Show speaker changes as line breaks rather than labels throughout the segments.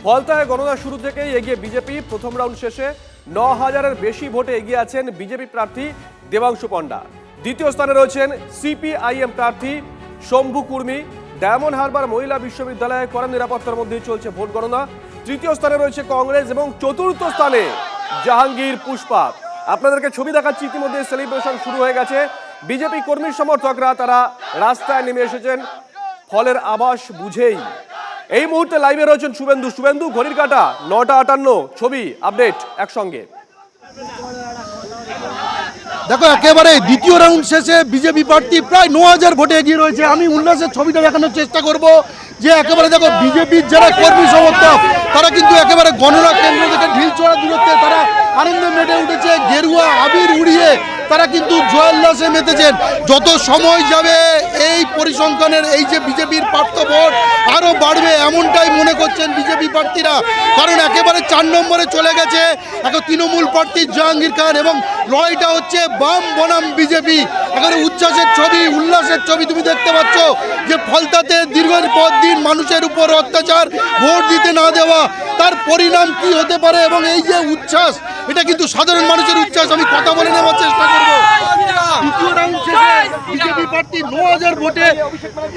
ফলতায় গণনা শুরু থেকেই এগিয়ে বিজেপি। প্রথম রাউন্ড শেষে ৯,০০০-এর বেশি ভোটে এগিয়ে আছেন বিজেপি প্রার্থী দেবাংশু পণ্ডা। দ্বিতীয় স্থানে রয়েছেন সিপিআইএম প্রার্থী শম্ভু কুর্মী। ডায়মন্ড হারবার মহিলা বিশ্ববিদ্যালয়ে কড়া নিরাপত্তার মধ্যেই চলছে ভোট গণনা। তৃতীয় স্থানে রয়েছে কংগ্রেস এবং চতুর্থ স্থানে জাহাঙ্গীর পুষ্পা। আপনাদেরকে ছবি দেখাচ্ছি, ইতিমধ্যে সেলিব্রেশন শুরু হয়ে গেছে। বিজেপি কর্মী সমর্থকরা তারা রাস্তায় নেমে এসেছেন ফলের আভাস বুঝেই। এই মুহূর্তে লাইভে রয়েছেন শুভেন্দু। ঘড়ির কাঁটা ৯টা ৫৮, ছবি আপডেট একসঙ্গে।
দেখো, একেবারে দ্বিতীয় রাউন্ড শেষে বিজেপি প্রার্থী প্রায় ৯,০০০ ভোটে এগিয়ে রয়েছে। আমি উল্লাসের ছবিটা দেখানোর চেষ্টা করব যে একেবারে দেখো, বিজেপির যারা কর্মী সমর্থক তারা কিন্তু একেবারে গণনা কেন্দ্র থেকে ঢিলছোড়া দূরত্বে তারা আনন্দে মেতে উঠেছে। গেরুয়া আবির উড়িয়ে তারা কিন্তু জয়োল্লাসে মেতেছেন। যত সময় যাবে এই পরিসংখ্যানের এই যে বিজেপির প্রাপ্ত ভোট আরও বাড়বে এমনটাই মনে করছেন বিজেপি প্রার্থীরা। কারণ একেবারে ৪ নম্বরে চলে গেছে এখন তৃণমূল প্রার্থী জাহাঙ্গীর খান এবং লড়াইটা হচ্ছে বাম বনাম বিজেপি। এখানে উচ্ছ্বাসের ছবি, উল্লাসের ছবি তুমি দেখতে পাচ্ছ যে ফলতাতে দীর্ঘের পর দিন মানুষের উপর অত্যাচার, ভোট দিতে না দেওয়া, তার পরিণাম কি হতে পারে এবং এই যে উচ্ছ্বাস, এটা কিন্তু সাধারণ মানুষের উচ্ছ্বাস। আমি কথা বলে নেওয়ার চেষ্টা করব। দ্বিতীয় রাউন্ড শেষে বিজেপি প্রার্থী ৯,০০০ ভোটে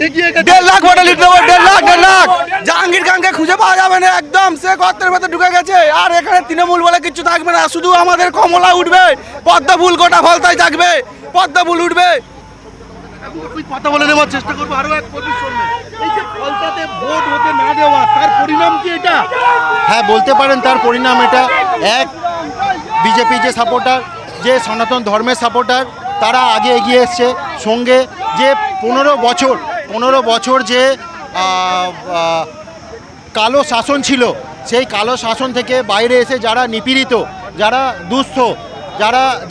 এগিয়ে গেছে।
১.৫ লাখ ভোটে লিড দেবো, ১.৫ লাখ। জাহাঙ্গীর খানকে খুঁজে পাওয়া যাবে না, একদম সে গর্তের ভেতর ঢুকে গেছে। আর এখানে তৃণমূল বলে কিছু থাকবে না, শুধু আমাদের কমলা উঠবে, পদ্ম ফুল গোটা ফলতায় থাকবে, পদ্ম ফুল উঠবে।
কথা বলে নেওয়ার চেষ্টা করবো আরো এক কর্মীর সঙ্গে। এই যে ফলতাতে ভোট হতে না দেওয়া, তার পরিণাম কি এটা?
হ্যাঁ, বলতে পারেন তার পরিণাম এটা। এক, বিজেপি যে সাপোর্টার, যে সনাতন ধর্মের সাপোর্টার, তারা আগে এগিয়ে এসছে। সঙ্গে যে ১৫ বছর যে কালো শাসন ছিল, সেই কালো শাসন থেকে বাইরে এসে যারা নিপীড়িত, যারা দুস্থ,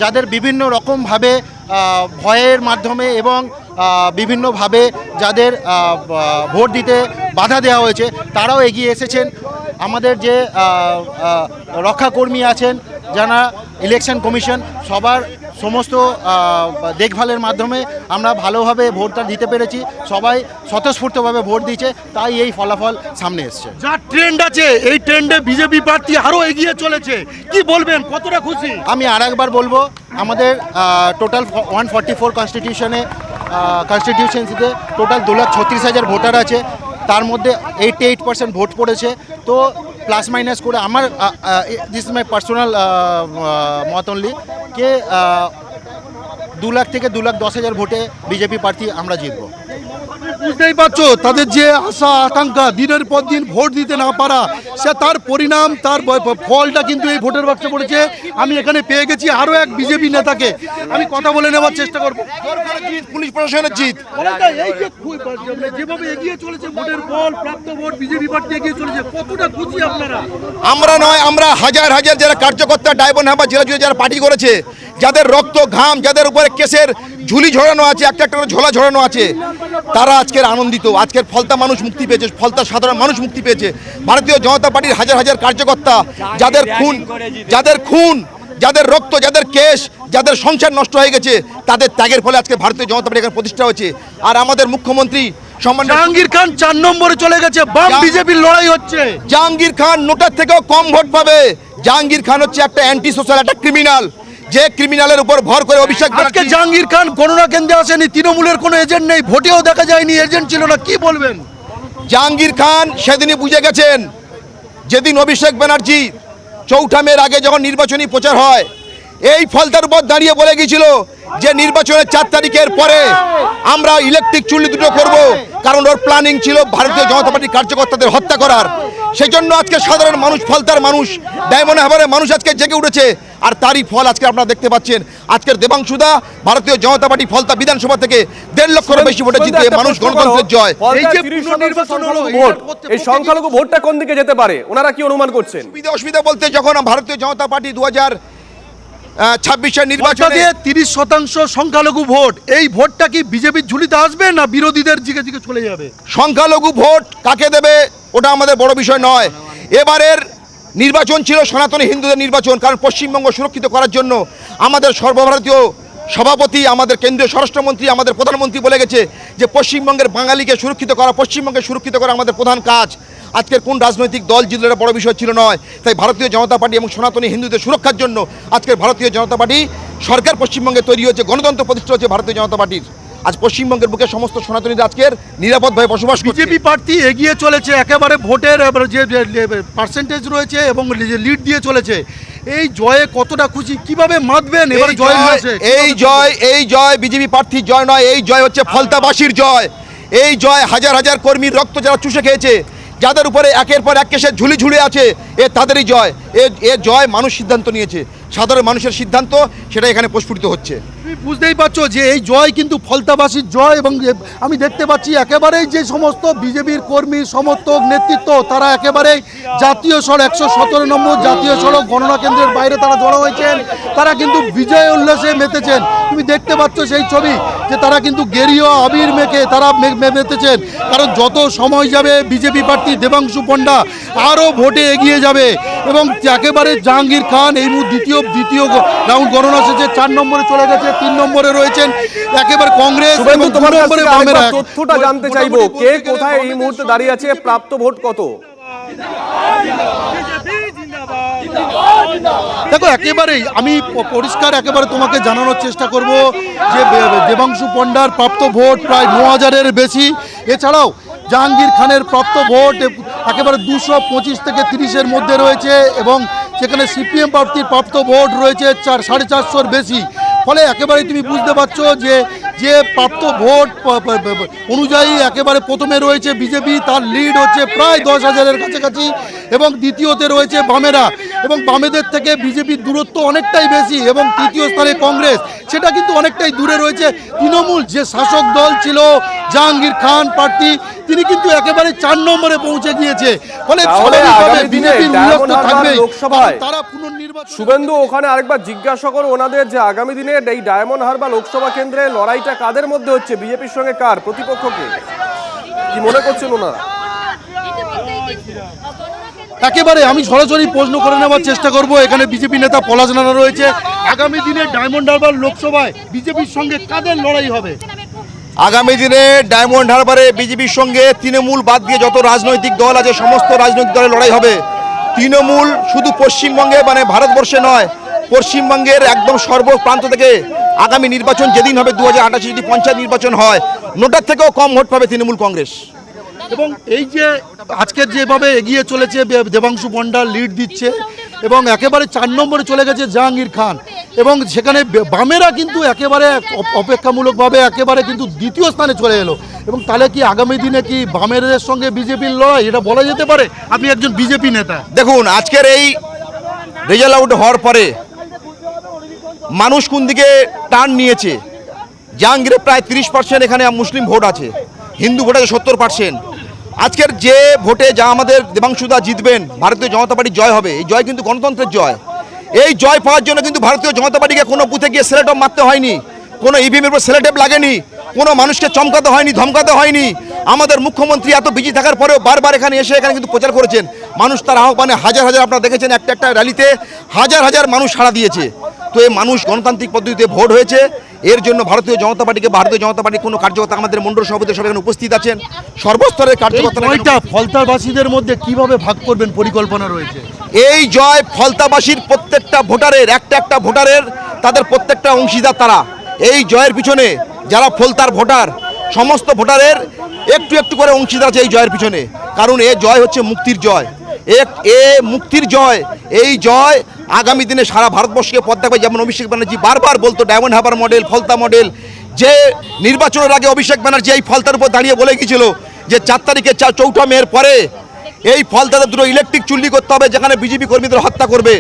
যাদের বিভিন্ন রকমভাবে ভয়ের মাধ্যমে এবং বিভিন্নভাবে যাদের ভোট দিতে বাধা দেওয়া হয়েছে, তারাও এগিয়ে এসেছেন। আমাদের যে রক্ষাকর্মী আছেন, যারা ইলেকশন কমিশন, সবার সমস্ত দেখভালের মাধ্যমে আমরা ভালোভাবে ভোটটা দিতে পেরেছি। সবাই স্বতঃস্ফূর্তভাবে ভোট দিয়েছে, তাই এই ফলাফল সামনে এসছে।
যা ট্রেন্ড আছে, এই ট্রেন্ডে বিজেপি প্রার্থী আরও এগিয়ে চলেছে। কি বলবেন, কতটা খুশি?
আমি আরেকবার বলবো, আমাদের টোটাল 144 কনস্টিটিউশনসিতে টোটাল 2,36,000 ভোটার আছে। তার মধ্যে 88% ভোট পড়েছে। তো প্লাস মাইনাস করে আমার দিস ইজ মাই পার্সোনাল মত অনলি কে 2 লাখ থেকে 2,10,000 ভোটে বিজেপি প্রার্থী আমরা জিতব।
বুঝতেই পারছো তাদের যে আশা আকাঙ্ক্ষা, দিনের পর দিন ভোট দিতে না পারা, সে তার পরিণাম, তার ফলটা কিন্তু এই ভোটের বাক্সে পড়েছে। আমি এখানে পেয়ে গেছি আরও এক বিজেপি নেতাকে, আমি কথা বলে নেওয়ার চেষ্টা করবো।
পুলিশ প্রশাসনের জিত।
এই যে যেভাবে এগিয়ে চলেছে ভোটের ফল, প্রাপ্ত ভোট বিজেপি প্রার্থী এগিয়ে চলেছে, কতটা খুশি আপনারা?
আমরা নয়, আমরা হাজার হাজার যারা কার্যকর্তা ডায়মন্ড হারবার জেলা জুড়ে যারা পার্টি করেছে, যাদের রক্ত ঘাম, যাদের উপরে কেসের ঝুলি ঝরানো আছে, একটা একটা করে ঝোলা ঝরানো আছে, তারা আজকের আনন্দিত। আজকের ফলতা মানুষ মুক্তি পেয়েছে, ফলতা সাধারণ মানুষ মুক্তি পেয়েছে। ভারতীয় জনতা পার্টির হাজার হাজার কার্যকর্তা, যাদের খুন, যাদের রক্ত, যাদের কেস, যাদের সংসার নষ্ট হয়ে গেছে, তাদের ত্যাগের ফলে আজকে ভারতীয় জনতা পার্টি এখানে প্রতিষ্ঠা হয়েছে। আর আমাদের মুখ্যমন্ত্রী
জাহাঙ্গীর খান ৪ নম্বরে চলে গেছে, বাম বিজেপির লড়াই হচ্ছে।
জাহাঙ্গীর খান নোটার থেকেও কম ভোট পাবে। জাহাঙ্গীর খান হচ্ছে একটা অ্যান্টি সোশ্যাল, একটা ক্রিমিনাল, যে ক্রিমিনালের উপর ভর করে অভিষেক।
আজকে জাহাঙ্গীর খান গণনা কেন্দ্রে আসেনি, তৃণমূলের কোনো এজেন্ট নেই, ভোটেও দেখা যায়নি, এজেন্ট ছিল না। কি বলবেন?
জাহাঙ্গীর খান সেদিনই বুঝে গেছেন, যেদিন অভিষেক ব্যানার্জি ৪ঠা মের আগে যখন নির্বাচনী প্রচার হয়, এই ফলতার উপর দাঁড়িয়ে বলে গিয়েছিল যে নির্বাচনের ৪ তারিখের পরে আমরা ইলেকট্রিক চুল্লি দুটো করব, কারণ ওর প্ল্যানিং ছিল ভারতীয় জনতা পার্টির কার্যকর্তাদের হত্যা করার। সেই জন্য আজকে সাধারণ মানুষ, ফলতার মানুষ, ডায়মন্ড হারবারের মানুষ আজকে জেগে উঠেছে। আর তারই ফল আজকে আপনারা দেখতে পাচ্ছেন। আজকের দেবাংশুদা ভারতীয় জনতা পার্টি ফলতা বিধানসভা থেকে ১.৫ লক্ষের বেশি ভোটে জিতে মানুষ গণতন্ত্রের জয়।
এই যে ভোট, এই সংখ্যালঘু ভোটটা কোন দিকে যেতে পারে, ওনারা কি অনুমান করছেন?
অসুবিধা বলতে, যখন ভারতীয় জনতা পার্টি 2026 নির্বাচনে
30% সংখ্যালঘু ভোট, এই ভোটটা কি বিজেপির ঝুলিতে আসবে না বিরোধীদের দিকে দিকে চলে যাবে?
সংখ্যালঘু ভোট কাকে দেবে ওটা আমাদের বড় বিষয় নয়। এবারের নির্বাচন ছিল সনাতনী হিন্দুদের নির্বাচন, কারণ পশ্চিমবঙ্গ সুরক্ষিত করার জন্য আমাদের সর্বভারতীয় সভাপতি, আমাদের কেন্দ্রীয় স্বরাষ্ট্রমন্ত্রী, আমাদের প্রধানমন্ত্রী বলে গেছে যে পশ্চিমবঙ্গের বাঙালিকে সুরক্ষিত করা, পশ্চিমবঙ্গে সুরক্ষিত করা আমাদের প্রধান কাজ। আজকের কোন রাজনৈতিক দল জিতলে এটা বড় বিষয় ছিল নয়। তাই ভারতীয় জনতা পার্টি এবং সনাতনী হিন্দুদের সুরক্ষার জন্য আজকের ভারতীয় জনতা পার্টি সরকার পশ্চিমবঙ্গে তৈরি হচ্ছে, গণতন্ত্র প্রতিষ্ঠা হচ্ছে ভারতীয় জনতা পার্টির। আজ পশ্চিমবঙ্গের বুকে সমস্ত সনাতনীরা আজকের নিরাপদভাবে বসবাস করছে।
বিজেপি প্রার্থী এগিয়ে চলেছে একেবারে ভোটের যে পার্সেন্টেজ রয়েছে এবং লিড দিয়ে চলেছে, এই জয়ে কতটা খুশি, কিভাবে মাতবেন এবারে জয় হয়েছে?
এই জয় বিজেপি প্রার্থীর জয় নয়, এই জয় হচ্ছে ফলতাবাসীর জয়। এই জয় হাজার হাজার কর্মীর রক্ত যারা চুষে খেয়েছে, যাদের উপরে একের পর এক কেসে ঝুলি ঝুলে আছে, তাদেরই জয়। এ জয় মানুষ সিদ্ধান্ত নিয়েছে, সাধারণ মানুষের সিদ্ধান্ত, সেটা এখানে প্রস্ফুটিত হচ্ছে।
তুমি বুঝতেই পারছো যে এই জয় কিন্তু ফলতাবাসীর জয়। এবং আমি দেখতে পাচ্ছি একেবারেই যে সমস্ত বিজেপির কর্মী, সমর্থক, নেতৃত্ব, তারা একেবারেই জাতীয় সড়ক 117 নম্বর জাতীয় সড়ক গণনা কেন্দ্রের বাইরে তারা জড়ো হয়েছেন। তারা কিন্তু বিজয় উল্লাসে মেতেছেন। তুমি দেখতে পাচ্ছ সেই ছবি যে তারা কিন্তু গেরীয় আবির মেখে তারা মেতেছেন। কারণ যত সময় যাবে বিজেপি প্রার্থী দেবাংশু পণ্ডা আরও ভোটে এগিয়ে যাবে। এবং একেবারে জাহাঙ্গীর খান এই দ্বিতীয় রাউন্ড গণনা শেষে 4 নম্বরে চলে গেছে, 3 নম্বরে রয়েছেন একেবারে কংগ্রেস।
শুভেন্দু,
এবং
তোমার
2
কাছ
নম্বরে
থেকে
বামেরা।
আরেকবার তথ্যটা জানতে চাইবো, কে কোথায় এই মুহূর্তে দাঁড়িয়ে আছে, প্রাপ্ত ভোট কত?
দেখো একেবারেই আমি পরিষ্কার একেবারে তোমাকে জানানোর চেষ্টা করব যে দেবাংশু পণ্ডার প্রাপ্ত ভোট প্রায় 9000-এর বেশি। এছাড়াও জাহাঙ্গীর খানের প্রাপ্ত ভোট একেবারে 225 থেকে 30-এর মধ্যে রয়েছে। এবং সেখানে সিপিএম প্রার্থীর প্রাপ্ত ভোট রয়েছে 450-র বেশি। ফলে একেবারে তুমি বুঝতে পারছো যে প্রাপ্ত ভোট অনুযায়ী একেবারে প্রথমে রয়েছে বিজেপি, তার লিড হচ্ছে প্রায় 10,000-এর কাছাকাছি। এবং দ্বিতীয়তে রয়েছে বামেরা, এবং বামেদের থেকে বিজেপির দূরত্ব অনেকটাই বেশি। এবং তৃতীয় স্থানে কংগ্রেস, সেটা কিন্তু অনেকটাই দূরে রয়েছে। তৃণমূল যে শাসক দল ছিল জাহাঙ্গীর খান প্রার্থী, তিনি কিন্তু একেবারে 4 নম্বরে পৌঁছে গিয়েছে। ফলে বিজেপির উল্লাস থাকবে
লোকসভায়
তারা পুনর্নির্বাচন।
শুভেন্দু, ওখানে আরেকবার জিজ্ঞাসা করো ওনাদের যে আগামী দিনে এই ডায়মন্ড হারবার লোকসভা কেন্দ্রে লড়াইটা কাদের মধ্যে হচ্ছে, বিজেপির সঙ্গে কার, প্রতিপক্ষকে কি মনে করছেন ওনারা?
একেবারে আমি সরাসরি প্রশ্ন করে নেওয়ার চেষ্টা করব। এখানে বিজেপি নেতা পলাশ রাণা রয়েছে। আগামী দিনে ডায়মন্ড হারবার লোকসভায় বিজেপির সঙ্গে কাদের লড়াই হবে?
আগামী দিনে ডায়মন্ড হারবারে বিজেপির সঙ্গে তৃণমূল বাদ দিয়ে যত রাজনৈতিক দল আছে সমস্ত রাজনৈতিক দলের লড়াই হবে। তৃণমূল শুধু পশ্চিমবঙ্গে মানে ভারতবর্ষে নয়, পশ্চিমবঙ্গের একদম সর্বপ্রান্ত থেকে আগামী নির্বাচন যেদিন হবে 2028 যদি পঞ্চায়েত নির্বাচন হয়, নোটার থেকেও কম ভোট পাবে তৃণমূল কংগ্রেস।
এবং এই যে আজকের যেভাবে এগিয়ে চলেছে দেবাংশু পণ্ডা লিড দিচ্ছে, এবং একেবারে 4 নম্বরে চলে গেছে জাহাঙ্গীর খান। এবং সেখানে বামেরা কিন্তু একেবারে অপেক্ষামূলকভাবে একেবারে কিন্তু দ্বিতীয় স্থানে চলে এলো। এবং তাহলে কি আগামী দিনে কি বামেদের সঙ্গে বিজেপির লড়াই, এটা বলা যেতে পারে? আপনি একজন বিজেপি নেতা।
দেখুন আজকের এই রেজাল্ট আউট হওয়ার পরে মানুষ কোন দিকে টার্ন নিয়েছে। জাহাঙ্গীরে প্রায় 30% এখানে মুসলিম ভোট আছে, হিন্দু ভোট আছে 70%। আজকের যে ভোটে যা আমাদের দেবাংশুদা জিতবেন, ভারতীয় জনতা পার্টির জয় হবে। এই জয় কিন্তু গণতন্ত্রের জয়। এই জয় পাওয়ার জন্য কিন্তু ভারতীয় জনতা পার্টিকে কোনো বুথে গিয়ে সেলেটপ মারতে হয়নি, কোনো ইভিএমের উপর সেলেটেপ লাগেনি, কোনো মানুষকে চমকাতে হয়নি, ধমকাতে হয়নি। আমাদের মুখ্যমন্ত্রী এত বিজি থাকার পরেও বারবার এখানে এসে এখানে কিন্তু প্রচার করেছেন। মানুষ তার আহ্বানে হাজার হাজার, আপনারা দেখেছেন একটা র্যালিতে হাজার হাজার মানুষ সাড়া দিয়েছে। তো এই মানুষ গণতান্ত্রিক পদ্ধতিতে ভোট হয়েছে। এর জন্য ভারতীয় জনতা পার্টির কোনো কার্যকর্তা, আমাদের মণ্ডল সভাপতি সব এখানে উপস্থিত আছেন, সর্বস্তরের কার্যকর্তা।
ফলতাবাসীদের মধ্যে কিভাবে ভাগ করবেন পরিকল্পনা রয়েছে?
এই জয় ফলতাবাসীর প্রত্যেকটা ভোটারের, একটা ভোটারের, তাদের প্রত্যেকটা অংশীদার তারা। এই জয়ের পিছনে যারা ফলতার ভোটার, সমস্ত ভোটারের একটু একটু করে অংশীদার আছে এই জয়ের পিছনে। কারণ এ জয় হচ্ছে মুক্তির জয়, মুক্তির জয়। এই জয় আগামী দিনে সারা ভারতবর্ষকে পথ দেখাবে। যেমন অভিষেক ব্যানার্জি বারবার বলতো diamond Harbour model, Falta model. যে নির্বাচনের আগে অভিষেক ব্যানার্জি এই ফলতার উপর দাঁড়িয়ে বলে গিয়েছিল যে 4 তারিখে 4ঠা মের পরে এই ফলতাতে দুটো ইলেকট্রিক চুল্লি করতে হবে যেখানে বিজেপি কর্মীদের হত্যা করবে।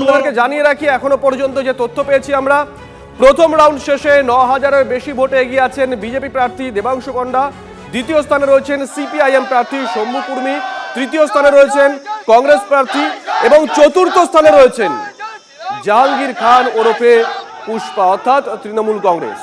আপনাদেরকে জানিয়ে রাখি, এখনো পর্যন্ত যে তথ্য পেয়েছি আমরা, প্রথম রাউন্ড শেষে 9000-এর বেশি ভোটে এগিয়ে আছেন বিজেপি প্রার্থী দেবাংশু পণ্ডা। দ্বিতীয় স্থানে রয়েছেন সিপিআইএম প্রার্থী শম্ভু কুর্মী। তৃতীয় স্থানে রয়েছেন কংগ্রেস প্রার্থী, এবং চতুর্থ স্থানে রয়েছেন জাহাঙ্গীর খান ওরফে পুষ্পা, অর্থাৎ তৃণমূল কংগ্রেস।